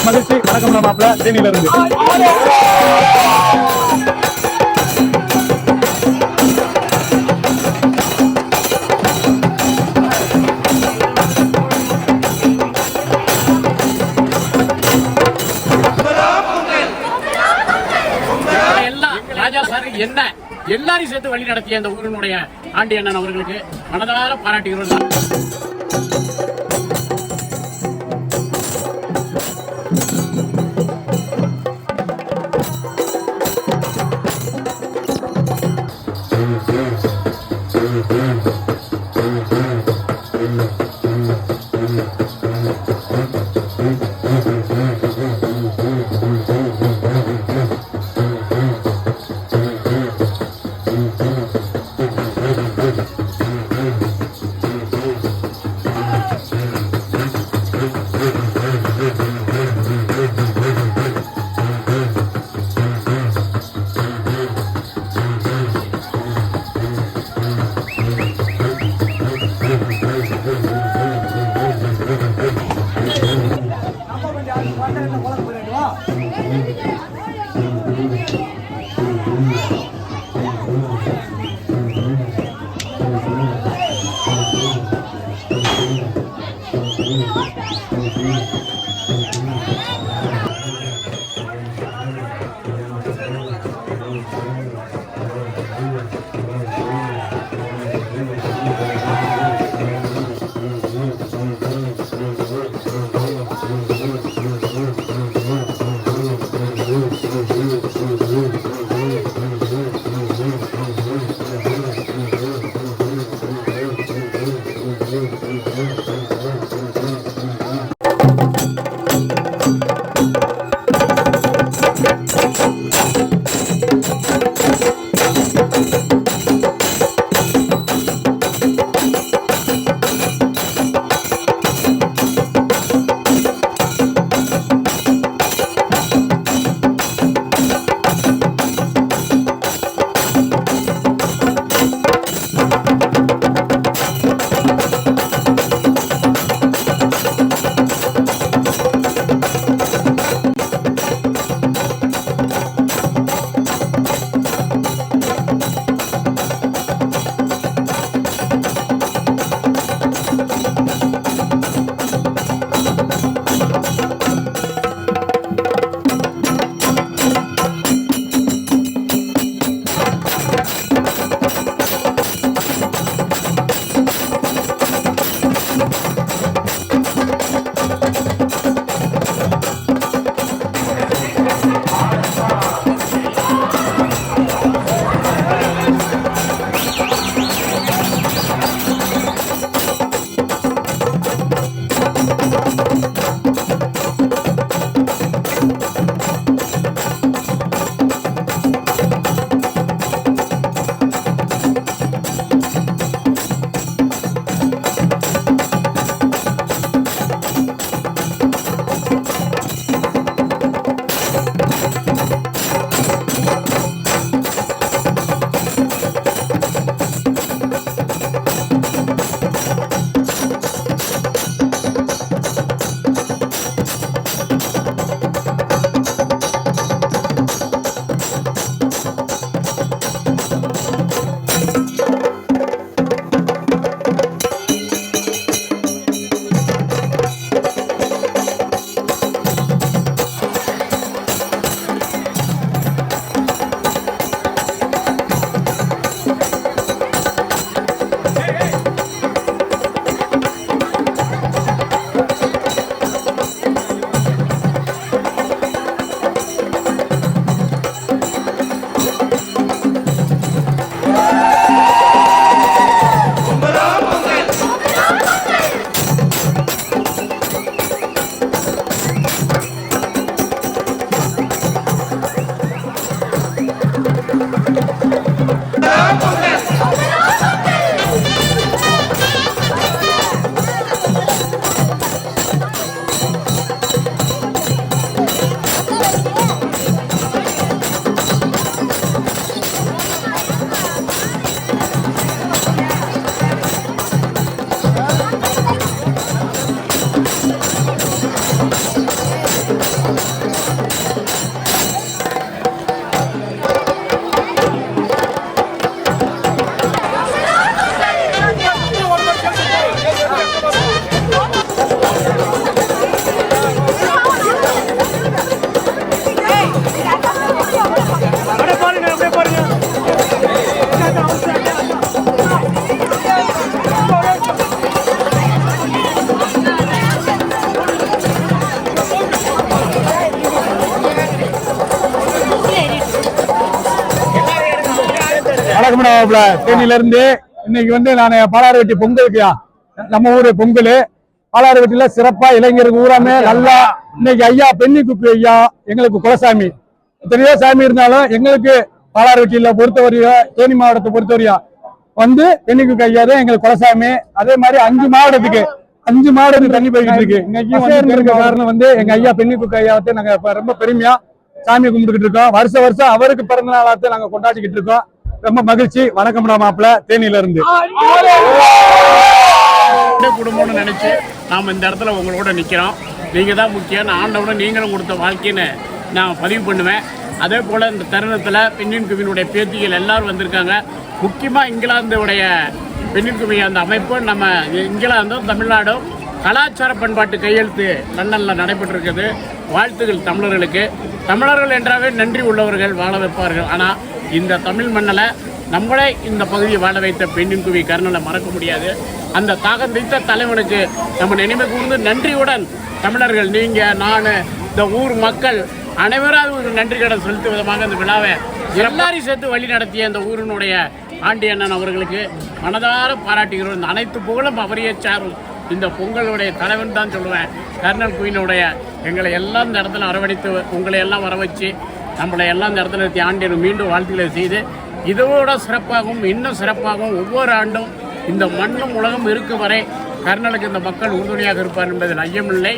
மகிழ்ச்சி. வணக்கம் மாப்பிள்ள, தேனியில இருந்து. என்ன எல்லாரையும் சேர்த்து வழி நடத்திய அந்த ஊரினுடைய ஆண்டி அண்ணன் அவர்களுக்கு மனதார பாராட்டுகிறோம். வணக்கம் மாப்பிள்ள தேனியில இருந்து இன்னைக்கு வந்து நான் பாலாறுவெட்டி பொங்கலுக்குயா நம்ம ஊரு பொங்கல் பாலாறுவெட்டியில சிறப்பா இளைஞருக்கு ஊராமே நல்லா இன்னைக்கு ஐயா பெண்ணி குப்பி ஐயா எங்களுக்கு குலசாமி எத்தனையோ சாமி இருந்தாலும் எங்களுக்கு பாலாறுவெட்டியில பொறுத்தவரையா தேனி மாவட்டத்தை பொறுத்தவரையா வந்து பெண்ணி குப்பி ஐயா தான் எங்களுக்கு குலசாமி. அதே மாதிரி 5 மாவட்டத்துக்கு தண்ணி போய்கிட்டு இருக்கு. இன்னைக்கு இருக்க காரணம் வந்து எங்க ஐயா பெண்ணி குப்பி ஐயாவத்தை நாங்க ரொம்ப பெருமையா சாமி கும்பிட்டுக்கிட்டு இருக்கோம். வருஷம் அவருக்கு பிறந்த நாளாக நாங்க கொண்டாடிக்கிட்டு இருக்கோம். ரொம்ப மகிழ்ச்சி. வணக்கம் மாப்பிள்ள தேனியில இருந்து குடும்பம்னு நினைச்சு நாம இந்த இடத்துல உங்களோட நிக்கிறோம். நீங்க தான் முக்கியம். ஆண்டவனை நீங்களும் கொடுத்த வாழ்க்கைன்னு நான் பதிவு பண்ணுவேன். அதே போல இந்த தருணத்துல பெண்ணின் குவியினுடைய பேத்திகள் எல்லாரும் வந்திருக்காங்க. முக்கியமா இங்கிலாந்துடைய பெண்ணின் குவி அந்த அமைப்பு நம்ம இங்கிலாந்தும் தமிழ்நாடும் கலாச்சார பண்பாட்டு கையெழுத்து லண்டன்ல நடைபெற்றிருக்குது. வாழ்த்துகள் தமிழர்களுக்கு. தமிழர்கள் என்றாவே நன்றி உள்ளவர்கள் வாழ வைப்பார்கள். ஆனால் இந்த தமிழ் மண்ணில் நம்மளே இந்த பகுதியை வாழ வைத்த பெண்ணின் குவி கர்ணனை மறக்க முடியாது. அந்த தாகம் தைத்த தலைவனுக்கு நம்ம நினைவு கூர்ந்து நன்றியுடன் தமிழர்கள் நீங்கள் நான் இந்த ஊர் மக்கள் அனைவராவது ஒரு நன்றி கடன் செலுத்தும் விதமாக இந்த விழாவை எல்லாரையும் சேர்த்து வழி நடத்திய இந்த ஊரினுடைய ஆண்டி அண்ணன் அவர்களுக்கு மனதார பாராட்டுகிறோம். இந்த அனைத்து புகழும் அவரையே சாரும். இந்த பொங்கலுடைய தலைவன் தான் சொல்லுவேன். கர்னல் குயினுடைய எங்களை எல்லாம் இந்த இடத்துல அரவணைத்து உங்களை எல்லாம் வர வச்சு நம்மளை எல்லாம் இந்த இடத்துல நிறுத்தி ஆண்டியர் மீண்டும் வாழ்த்துக்களை செய்து இதோட சிறப்பாகவும் இன்னும் சிறப்பாகவும் ஒவ்வொரு ஆண்டும் இந்த மண்ணும் உலகம் இருக்கும் வரை கர்னலுக்கு இந்த மக்கள் உறுதுணையாக இருப்பார் என்பதில் ஐயமில்லை.